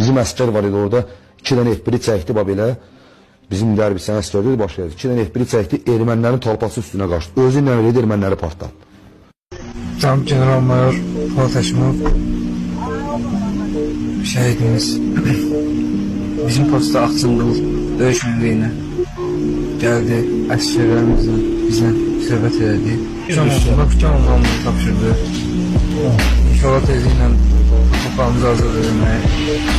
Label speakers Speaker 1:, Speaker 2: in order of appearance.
Speaker 1: Bizim əskər var idi orada, 2 dənə F1-i çəkdi, belə, bizim dərbisən əskərdə baş verdi. 2 dənə F1-i çəkdi, ermənilərin tolpası üstünə qaçdı. Özü ilə öyle erməniləri partladı.
Speaker 2: Tam General-Mayor Polat Həşimov şəhidimiz bizim postda Ağçınqıl döyüş mövqeyinə gəldi, əsgərlərimizlə bizlə söhbət elədi. Bakıcanlıqlarımızı tapşırdı. İnşallah tezliklə toplamızı hazır edilməyə